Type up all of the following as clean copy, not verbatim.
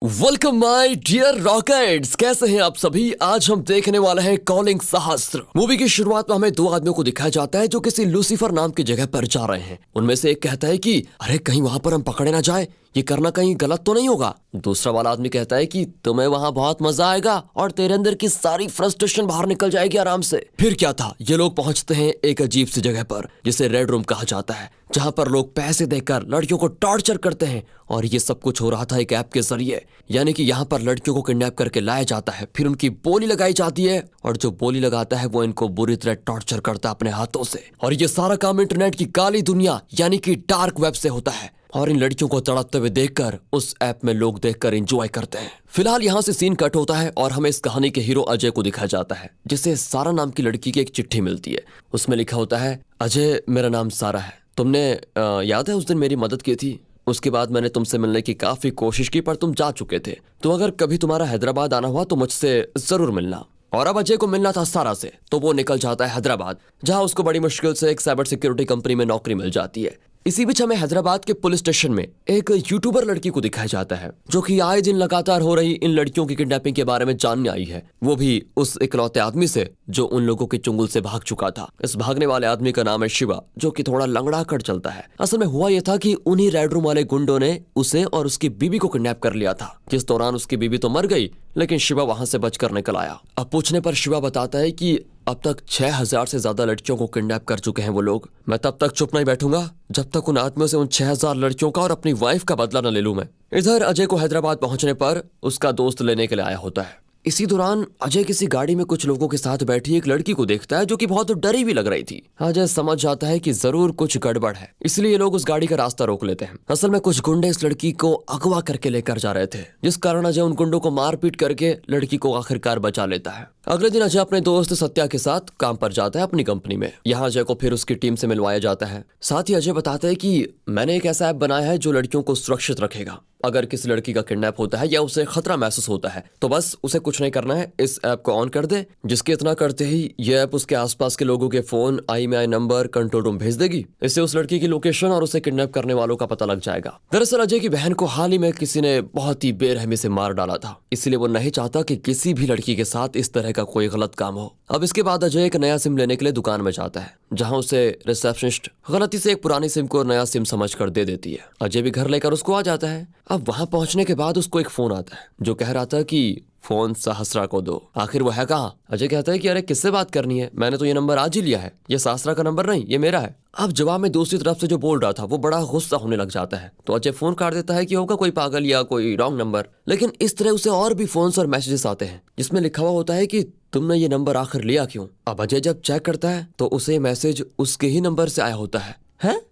Welcome my dear rockets. कैसे हैं आप सभी। आज हम देखने वाले हैं कॉलिंग सहस्त्र। मूवी की शुरुआत में हमें दो आदमियों को दिखाया जाता है जो किसी लूसीफर नाम की जगह पर जा रहे हैं। उनमें से एक कहता है कि अरे कहीं वहां पर हम पकड़े ना जाए, ये करना कहीं गलत तो नहीं होगा। दूसरा वाला आदमी कहता है कि तुम्हें वहां बहुत मजा आएगा और तेरे अंदर की सारी फ्रस्ट्रेशन बाहर निकल जाएगी आराम से। फिर क्या था, ये लोग पहुंचते हैं एक अजीब सी जगह पर जिसे रेड रूम कहा जाता है, जहां पर लोग पैसे देकर लड़कियों को टॉर्चर करते हैं। और ये सब कुछ हो रहा था एक ऐप के जरिए, यानी कि यहाँ पर लड़कियों को किडनैप करके लाया जाता है, फिर उनकी बोली लगाई जाती है और जो बोली लगाता है वो इनको बुरी तरह टॉर्चर करता है अपने हाथों से। और ये सारा काम इंटरनेट की काली दुनिया यानी कि डार्क वेब से होता है। और इन लड़कियों को तड़पते हुए देखकर उस ऐप में लोग देखकर एंजॉय करते हैं। फिलहाल यहाँ से सीन कट होता है और हमें इस कहानी के हीरो अजय को दिखाया जाता है, जिसे सारा नाम की लड़की की एक चिट्ठी मिलती है। उसमें लिखा होता है, अजय मेरा नाम सारा है, तुमने याद है उस दिन मेरी मदद की थी। उसके बाद मैंने तुमसे मिलने की काफी कोशिश की पर तुम जा चुके थे, तो अगर कभी तुम्हारा हैदराबाद आना हुआ तो मुझसे जरूर मिलना। और अब अजय को मिलना था सारा से, तो वो निकल जाता है हैदराबाद, जहां उसको बड़ी मुश्किल से एक साइबर सिक्योरिटी कंपनी में नौकरी मिल जाती है। इसी बीच हमें हैदराबाद के पुलिस स्टेशन में एक यूट्यूबर लड़की को दिखाया जाता है, जो कि आए दिन लगातार हो रही इन लड़कियों की किडनैपिंग के बारे में जानने आई है। वो भी उस इकलौते आदमी से जो उन लोगों के चुंगल से भाग चुका था। इस भागने वाले आदमी का नाम है शिवा, जो कि थोड़ा लंगड़ा कर चलता है। असल में हुआ यह था कि उन्हीं रेड रूम वाले गुंडों ने उसे और उसकी बीबी को किडनैप कर लिया था, जिस दौरान उसकी बीबी तो मर गई, लेकिन शिवा वहां से बचकर निकल आया। अब पूछने पर शिवा बताता है कि अब तक 6000 से ज्यादा लड़कियों को किडनैप कर चुके हैं वो लोग। मैं तब तक चुप नहीं बैठूंगा जब तक उन आदमियों से उन 6000 लड़कियों का और अपनी वाइफ का बदला न ले लूं मैं। इधर अजय को हैदराबाद पहुंचने पर उसका दोस्त लेने के लिए आया होता है। इसी दौरान अजय किसी गाड़ी में कुछ लोगों के साथ बैठी एक लड़की को देखता है, जो कि बहुत डरी भी लग रही थी। अजय समझ जाता है कि जरूर कुछ गड़बड़ है, इसलिए ये लोग उस गाड़ी का रास्ता रोक लेते हैं। असल में कुछ गुंडे इस लड़की को अगवा करके लेकर जा रहे थे, जिस कारण अजय उन गुंडों को मारपीट करके लड़की को आखिरकार बचा लेता है। अगले दिन अजय अपने दोस्त सत्या के साथ काम पर जाता है अपनी कंपनी में। यहाँ अजय को फिर उसकी टीम से मिलवाया जाता है। साथ ही अजय बताता है कि मैंने एक ऐसा ऐप बनाया है जो लड़कियों को सुरक्षित रखेगा। अगर किसी लड़की का किडनैप होता है या उसे खतरा महसूस होता है तो बस उसे कुछ नहीं करना है, इस ऐप को ऑन कर दे, जिसके इतना करते ही ये ऐप उसके आसपास के लोगों के phone, IMEI number control room भेज देगी। इससे उस लड़की की लोकेशन और उसे किडनैप करने वालों का पता लग जाएगा। दरअसल अजय की बहन को हाल ही में किसी ने बहुत ही बेरहमी से मार डाला था, इसलिए वो नहीं चाहता कि किसी भी लड़की के साथ इस तरह का कोई गलत काम हो। अब इसके बाद अजय एक नया सिम लेने के लिए दुकान में जाता है, जहां उसे रिसेप्शनिस्ट गलती से एक पुरानी सिम को नया सिम समझकर दे देती है। अजय भी घर लेकर उसको आ जाता है। अब वहां पहुंचने के बाद उसको एक फोन आता है जो कह रहा था कि फोन सहस्रा को दो। आखिर वो है कहाँ। अजय कहता है कि अरे किससे बात करनी है, मैंने तो ये नंबर आज ही लिया है, ये सहस्रा का नंबर नहीं, ये मेरा है। अब जवाब में दूसरी तरफ से जो बोल रहा था वो बड़ा गुस्सा होने लग जाता है, तो अजय फोन काट देता है कि होगा कोई पागल या कोई रॉन्ग नंबर। लेकिन इस तरह उसे और भी फोन्स और मैसेजेस आते हैं जिसमें लिखा हुआ होता है कि तुमने ये नंबर आखिर लिया क्यों। अब अजय जब चेक करता है तो उसे मैसेज उसके ही नंबर से आया होता है।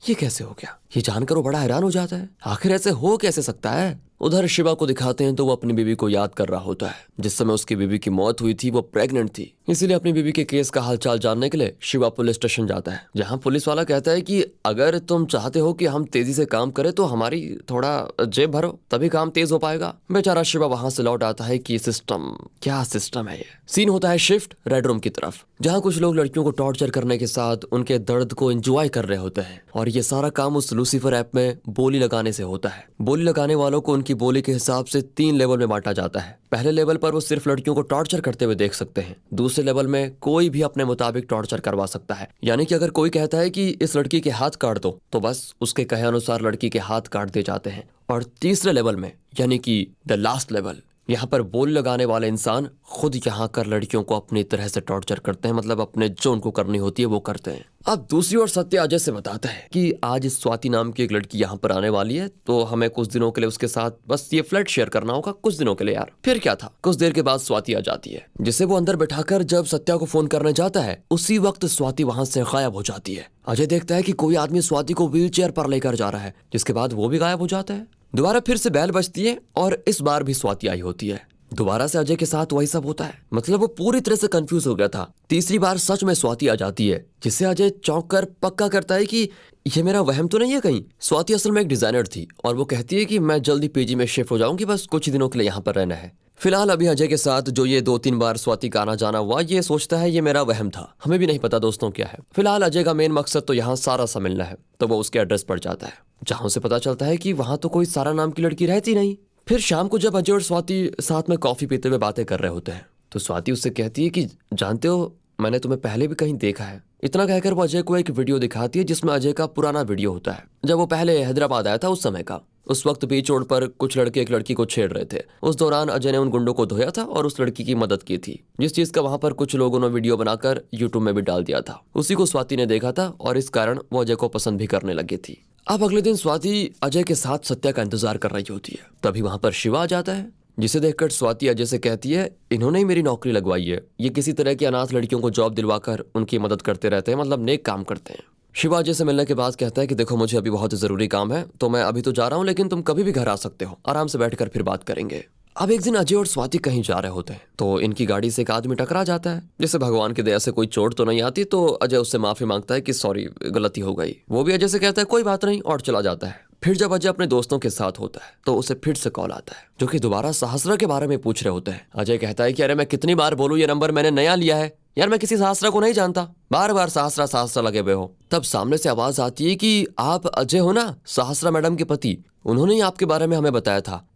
ये कैसे हो गया, ये जानकर वो बड़ा हैरान हो जाता है, आखिर ऐसे हो कैसे सकता है। उधर शिवा को दिखाते हैं तो वो अपनी बीवी को याद कर रहा होता है। जिस समय उसकी बीवी की मौत हुई थी वो प्रेग्नेंट थी, इसीलिए अपनी बीवी के केस का हालचाल जानने के लिए शिवा पुलिस स्टेशन जाता है, जहां पुलिस वाला कहता है कि अगर तुम चाहते हो कि हम तेजी से काम करें तो हमारी थोड़ा जेब भरो, तभी काम तेज हो पाएगा। बेचारा शिवा वहां से लौट आता है कि सिस्टम, क्या सिस्टम है ये। सीन होता है शिफ्ट रेड रूम की तरफ, जहाँ कुछ लोग लड़कियों को टॉर्चर करने के साथ उनके दर्द को एंजॉय कर रहे होते हैं। और ये सारा काम उस लूसीफर ऐप में बोली लगाने से होता है। बोली लगाने वालों को उनकी बोली के हिसाब से 3 लेवल में बांटा जाता है। पहले लेवल पर वो सिर्फ लड़कियों को टॉर्चर करते हुए देख सकते हैं। दूसरे लेवल में कोई भी अपने मुताबिक टॉर्चर करवा सकता है, यानी कि अगर कोई कहता है कि इस लड़की के हाथ काट दो तो बस उसके कहे अनुसार लड़की के हाथ काट दिए जाते हैं। और तीसरे लेवल में यानी कि द लास्ट लेवल, यहाँ पर बोली लगाने वाले इंसान खुद यहाँ कर लड़कियों को अपनी तरह से टॉर्चर करते हैं, मतलब अपने जो उनको करनी होती है वो करते हैं। अब दूसरी ओर सत्य अजय से बताता है कि आज स्वाति नाम की एक लड़की यहाँ पर आने वाली है, तो हमें कुछ दिनों के लिए उसके साथ बस ये फ्लैट शेयर करना होगा, कुछ दिनों के लिए यार। फिर क्या था, कुछ देर के बाद स्वाति आ जाती है, जिसे वो अंदर बैठाकर जब सत्या को फोन करने जाता है उसी वक्त स्वाति वहां से गायब हो जाती है। अजय देखता है कि कोई आदमी स्वाति को व्हीलचेयर पर लेकर जा रहा है, जिसके बाद वो भी गायब हो जाता है। दोबारा फिर से बैल बजती है और इस बार भी स्वाति आई होती है। दोबारा से अजय के साथ वही सब होता है, मतलब वो पूरी तरह से कंफ्यूज हो गया था। तीसरी बार सच में स्वाति आ जाती है, जिससे अजय चौंक कर पक्का करता है कि ये मेरा वहम तो नहीं है कहीं। स्वाति असल में एक डिजाइनर थी और वो कहती है कि मैं जल्दी PG में शिफ्ट हो जाऊंगी, बस कुछ दिनों के लिए यहाँ पर रहना है। फिलहाल अभी अजय के साथ जो ये 2-3 बार स्वाति का आना जाना हुआ, ये सोचता है ये मेरा वहम था, हमें भी नहीं पता दोस्तों क्या है। फिलहाल अजय का मेन मकसद तो यहाँ सारा सा मिलना है, तो वो उसके एड्रेस पर जाता है, जहाँ उसे पता चलता है कि वहाँ तो कोई सारा नाम की लड़की रहती नहीं। फिर शाम को जब अजय और स्वाति साथ में कॉफी पीते हुए बातें कर रहे होते हैं तो स्वाति उससे कहती है कि जानते हो, मैंने तुम्हें पहले भी कहीं देखा है। इतना कहकर वो अजय को एक वीडियो दिखाती है जिसमें अजय का पुराना वीडियो होता है जब वो पहले हैदराबाद आया था उस समय का। उस वक्त बीच रोड पर कुछ लड़के एक लड़की को छेड़ रहे थे। उस दौरान अजय ने उन गुंडों को धोया था और उस लड़की की मदद की थी, जिस चीज का वहां पर कुछ लोगों ने वीडियो बनाकर यूट्यूब में भी डाल दिया था। उसी को स्वाति ने देखा था और इस कारण वो अजय को पसंद भी करने लगी थी। अब अगले दिन स्वाति अजय के साथ सत्या का इंतजार कर रही होती है। तभी वहां पर शिवा आ जाता है, जिसे देखकर स्वाति अजय से कहती है, इन्होंने ही मेरी नौकरी लगवाई है। ये किसी तरह की अनाथ लड़कियों को जॉब दिलवाकर उनकी मदद करते रहते हैं, मतलब नेक काम करते हैं। शिवा अजय से मिलने के बाद कहता है कि देखो, मुझे अभी बहुत जरूरी काम है तो मैं अभी तो जा रहा हूँ, लेकिन तुम कभी भी घर आ सकते हो, आराम से बैठकर फिर बात करेंगे। अब एक दिन अजय और स्वाति कहीं जा रहे होते हैं तो इनकी गाड़ी से एक आदमी टकरा जाता है, जिसे भगवान की दया से कोई चोट तो नहीं आती। तो अजय उससे माफी मांगता है कि सॉरी, गलती हो गई। वो भी अजय से कहता है कोई बात नहीं और चला जाता है। फिर जब अजय अपने दोस्तों के साथ होता है तो उसे फिर से कॉल आता है, जो कि दोबारा सहस्रा के बारे में पूछ रहे होते हैं। अजय कहता है कि अरे मैं कितनी बार बोलूं, ये नंबर मैंने नया लिया है यार, मैं किसी सहस्रा को नहीं जानता, बार बार सहस्रा सहस्रा लगे हुए हो। तब सामने से आवाज आती है कि आप अजय हो ना, सहस्रा मैडम के पति, उन्होंने ही आपके बारे में हमें बताया था।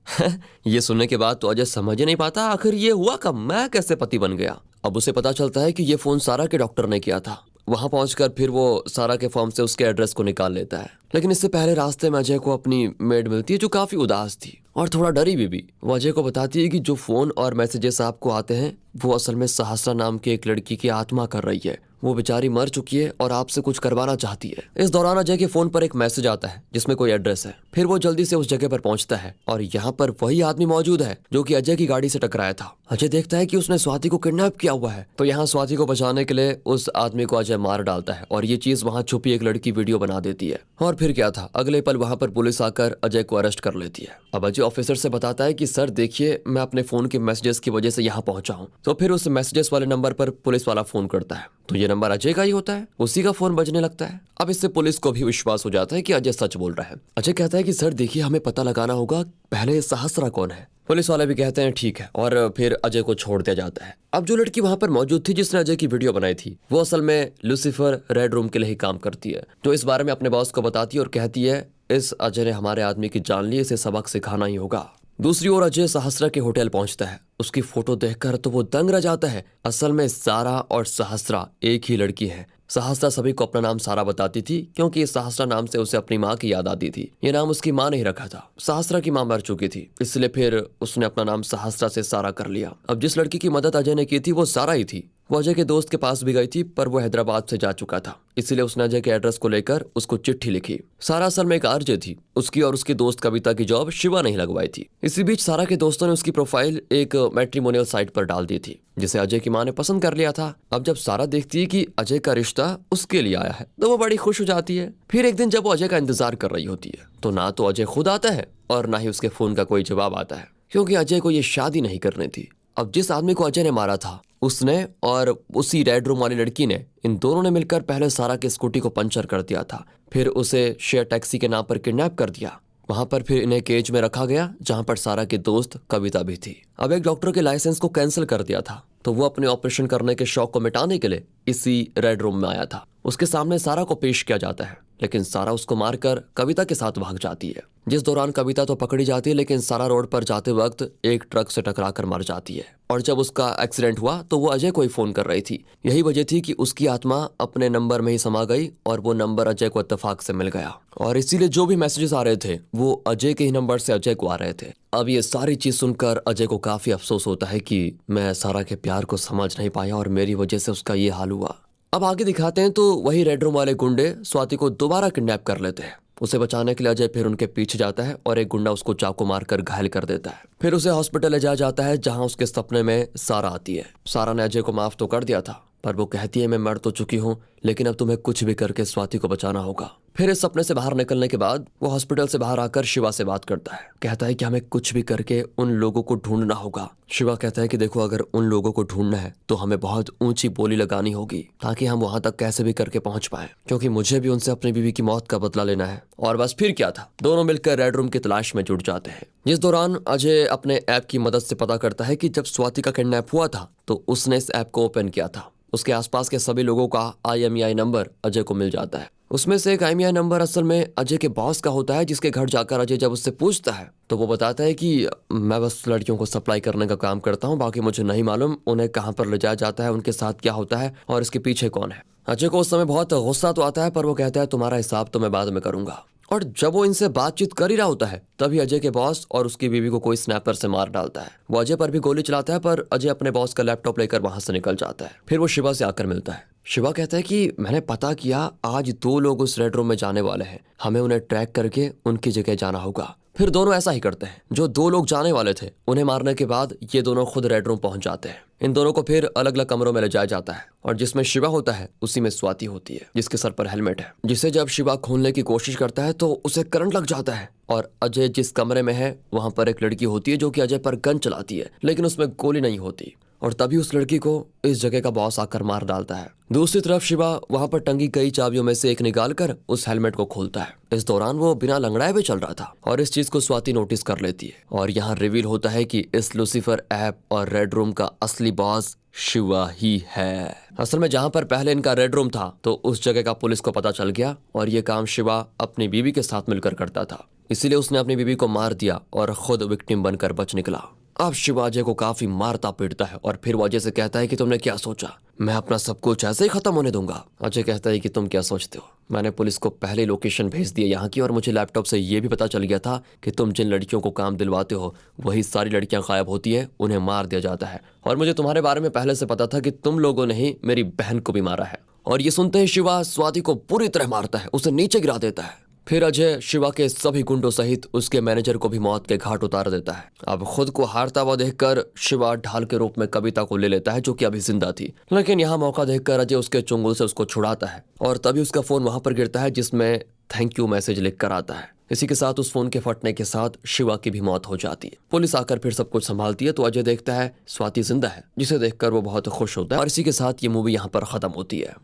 ये सुनने के बाद तो अजय समझ ही नहीं पाता आखिर ये हुआ कब, मैं कैसे पति बन गया। अब उसे पता चलता है कि ये फोन सारा के डॉक्टर ने किया था। वहां पहुंचकर फिर वो सारा के फॉर्म से उसके एड्रेस को निकाल लेता है, लेकिन इससे पहले रास्ते में अजय को अपनी मेड मिलती है जो काफी उदास थी और थोड़ा डरी भी। वो अजय को बताती है कि जो फोन और मैसेजेस आपको आते हैं वो असल में सहस्रा नाम की एक लड़की की आत्मा कर रही है। वो बेचारी मर चुकी है और आपसे कुछ करवाना चाहती है। इस दौरान अजय के फोन पर एक मैसेज आता है जिसमें कोई एड्रेस है। फिर वो जल्दी से उस जगह पर पहुंचता है और यहाँ पर वही आदमी मौजूद है जो कि अजय की गाड़ी से टकराया था। अजय देखता है कि उसने स्वाति को किडनैप किया हुआ है, तो यहाँ स्वाति को बचाने के लिए उस आदमी को अजय मार डालता है और ये चीज वहाँ छुपी एक लड़की वीडियो बना देती है। और फिर क्या था, अगले पल वहाँ पर पुलिस आकर अजय को अरेस्ट कर लेती है। अब अजय ऑफिसर से बताता है कि सर देखिए, मैं अपने फोन के मैसेजेस की वजह से यहाँ पहुंचा हूँ। तो फिर उस मैसेजेस वाले नंबर पर पुलिस वाला फोन करता है, तो ये नंबर अजय का ही होता है, उसी का फोन बजने लगता है। अब इससे पुलिस को भी विश्वास हो जाता है कि अजय सच बोल रहा है। अजय कहता है कि सर देखिए, हमें पता लगाना होगा पहले सहस्रा कौन है। पुलिस वाले भी कहते हैं ठीक है, और फिर अजय को छोड़ दिया जाता है। अब जो लड़की वहां पर मौजूद थी जिसने अजय की वीडियो बनाई थी, वो असल में लूसीफर रेड रूम के लिए ही काम करती है, जो इस बारे में अपने बॉस को बताती है और कहती है इस अजय ने हमारे आदमी की जान ली, इसे सबक सिखाना ही होगा। दूसरी ओर अजय सहस्रा के होटल पहुंचता है। उसकी फोटो देखकर तो वो दंग रह जाता है। असल में सारा और सहस्रा एक ही लड़की है। सहस्रा सभी को अपना नाम सारा बताती थी क्योंकि इस सहस्रा नाम से उसे अपनी माँ की याद आती थी। ये नाम उसकी माँ ने ही रखा था। सहस्रा की माँ मर चुकी थी, इसलिए फिर उसने अपना नाम सहस्रा से सारा कर लिया। अब जिस लड़की की मदद अजय ने की थी वो सारा ही थी। वो अजय के दोस्त के पास भी गई थी, पर वो हैदराबाद से जा चुका था, इसलिए उसने अजय के एड्रेस को लेकर उसको चिट्ठी लिखी। सारा असल में एक आरजे थी। उसकी और उसकी दोस्त कविता की जॉब शिवा नहीं लगवाई थी। इसी बीच सारा के दोस्तों ने उसकी प्रोफाइल एक मैट्रिमोनियल साइट पर डाल दी थी, जिसे अजय की माँ ने पसंद कर लिया था। अब जब सारा देखती है कि अजय का रिश्ता उसके लिए आया है तो वो बड़ी खुश हो जाती है। फिर एक दिन जब वो अजय का इंतजार कर रही होती है तो ना तो अजय खुद आता है और ना ही उसके फोन का कोई जवाब आता है, क्योंकि अजय को ये शादी नहीं करनी थी। अब जिस आदमी को अजय ने मारा था उसने और उसी रेड रूम वाली लड़की ने, इन दोनों ने मिलकर पहले सारा की स्कूटी को पंचर कर दिया था, फिर उसे शेयर टैक्सी के नाम पर किडनैप कर दिया। वहां पर फिर इन्हें केज में रखा गया जहां पर सारा की दोस्त कविता भी थी। अब एक डॉक्टर के लाइसेंस को कैंसिल कर दिया था, तो वो अपने ऑपरेशन करने के शौक को मिटाने के लिए इसी रेड रूम में आया था। उसके सामने सारा को पेश किया जाता है, लेकिन सारा उसको मारकर कविता के साथ भाग जाती है। जिस दौरान कविता तो पकड़ी जाती है, लेकिन सारा रोड पर जाते वक्त एक ट्रक से टकराकर मर जाती है। और जब उसका एक्सीडेंट हुआ तो वो अजय को ही फोन कर रही थी। यही वजह थी कि उसकी आत्मा अपने नंबर में ही समा गई और वो नंबर अजय को इत्तेफाक से मिल गया, और इसीलिए जो भी मैसेजेस आ रहे थे वो अजय के ही नंबर से अजय को आ रहे थे। अब ये सारी चीज सुनकर अजय को काफी अफसोस होता है कि मैं सारा के प्यार को समझ नहीं पाया और मेरी वजह से उसका ये हाल हुआ। अब आगे दिखाते हैं तो वही रेड रूम वाले गुंडे स्वाति को दोबारा किडनैप कर लेते हैं। उसे बचाने के लिए अजय फिर उनके पीछे जाता है और एक गुंडा उसको चाकू मारकर घायल कर देता है। फिर उसे हॉस्पिटल ले जाया जाता है जहां उसके सपने में सारा आती है। सारा ने अजय को माफ तो कर दिया था, पर वो कहती है मैं मर तो चुकी हूँ, लेकिन अब तुम्हें कुछ भी करके स्वाति को बचाना होगा। फिर इस सपने से बाहर निकलने के बाद वो हॉस्पिटल से बाहर आकर शिवा से बात करता है। कहता है कि हमें कुछ भी करके उन लोगों को ढूंढना होगा। शिवा कहता है कि देखो, अगर उन लोगों को ढूंढना है तो हमें बहुत ऊंची बोली लगानी होगी ताकि हम वहां तक कैसे भी करके पहुंच पाए, क्योंकि मुझे भी उनसे अपनी बीवी की मौत का बदला लेना है। और बस फिर क्या था, दोनों मिलकर रेड रूम की तलाश में जुट जाते हैं। जिस दौरान अजय अपने ऐप की मदद से पता करता है कि जब स्वाति का किडनैप हुआ था तो उसने इस ऐप को ओपन किया था। उसके आसपास के सभी लोगों का IMEI नंबर अजय को मिल जाता है। उसमें से एक IMEI नंबर असल में अजय के बॉस का होता है, जिसके घर जाकर अजय जब उससे पूछता है तो वो बताता है कि मैं बस लड़कियों को सप्लाई करने का काम करता हूँ, बाकी मुझे नहीं मालूम उन्हें कहाँ पर ले जाया जाता है, उनके साथ क्या होता है और इसके पीछे कौन है। अजय को उस समय बहुत गुस्सा तो आता है, पर वो कहता है तुम्हारा हिसाब तो मैं बाद में करूंगा। और जब वो इनसे बातचीत कर ही रहा होता है तभी अजय के बॉस और उसकी बीवी को कोई स्नैपर से मार डालता है। वो अजय पर भी गोली चलाता है, पर अजय अपने बॉस का लैपटॉप लेकर वहां से निकल जाता है। फिर वो शिवा से आकर मिलता है। शिवा कहता है कि मैंने पता किया, आज 2 लोग उस रेड रूम में जाने वाले हैं, हमें उन्हें ट्रैक करके उनकी जगह जाना होगा। फिर दोनों ऐसा ही करते हैं। जो 2 लोग जाने वाले थे उन्हें मारने के बाद ये दोनों खुद रेड रूम पहुंच जाते हैं। इन दोनों को फिर अलग अलग कमरों में ले जाया जाता है और जिसमें शिवा होता है उसी में स्वाति होती है, जिसके सर पर हेलमेट है, जिसे जब शिवा खोलने की कोशिश करता है तो उसे करंट लग जाता है। और अजय जिस कमरे में है वहां पर एक लड़की होती है जो कि अजय पर गन चलाती है, लेकिन उसमें गोली नहीं होती और तभी उस लड़की को इस जगह का बॉस आकर मार डालता है। दूसरी तरफ शिवा वहां पर टंगी कई चाबियों में से एक निकालकर उस हेलमेट को खोलता है। इस दौरान वो बिना लंगड़ाए हुए चल रहा था और इस चीज को स्वाति नोटिस कर लेती है और यहाँ रिवील होता है कि इस लूसीफर ऐप और रेड रूम का असली बॉस शिवा ही है। असल में जहां पर पहले इनका रेड रूम था तो उस जगह का पुलिस को पता चल गया और ये काम शिवा अपनी बीवी के साथ मिलकर करता था, इसीलिए उसने अपनी बीवी को मार दिया और खुद विक्टिम बनकर बच निकला। अब शिवा अजय को काफी मारता पीटता है और फिर वो अजय से कहता है कि तुमने क्या सोचा, मैं अपना सब कुछ ऐसे ही खत्म होने दूंगा। अजय कहता है कि तुम क्या सोचते हो, मैंने पुलिस को पहले लोकेशन भेज दी है यहाँ की और मुझे लैपटॉप से ये भी पता चल गया था कि तुम जिन लड़कियों को काम दिलवाते हो वही सारी लड़कियां गायब होती है, उन्हें मार दिया जाता है और मुझे तुम्हारे बारे में पहले से पता था कि तुम लोगों ने ही मेरी बहन को भी मारा है। और ये सुनते ही शिवा स्वाति को पूरी तरह मारता है, उसे नीचे गिरा देता है। फिर अजय शिवा के सभी गुंडों सहित उसके मैनेजर को भी मौत के घाट उतार देता है। अब खुद को हारता हुआ देखकर शिवा ढाल के रूप में कविता को ले लेता है जो कि अभी जिंदा थी, लेकिन यहाँ मौका देखकर अजय उसके चुंगल से उसको छुड़ाता है और तभी उसका फोन वहां पर गिरता है जिसमें थैंक यू मैसेज लिख कर आता है। इसी के साथ उस फोन के फटने के साथ शिवा की भी मौत हो जाती है। पुलिस आकर फिर सब कुछ संभालती है तो अजय देखता है स्वाति जिंदा है, जिसे देखकर वो बहुत खुश होता है और इसी के साथ ये मूवी यहाँ पर खत्म होती है।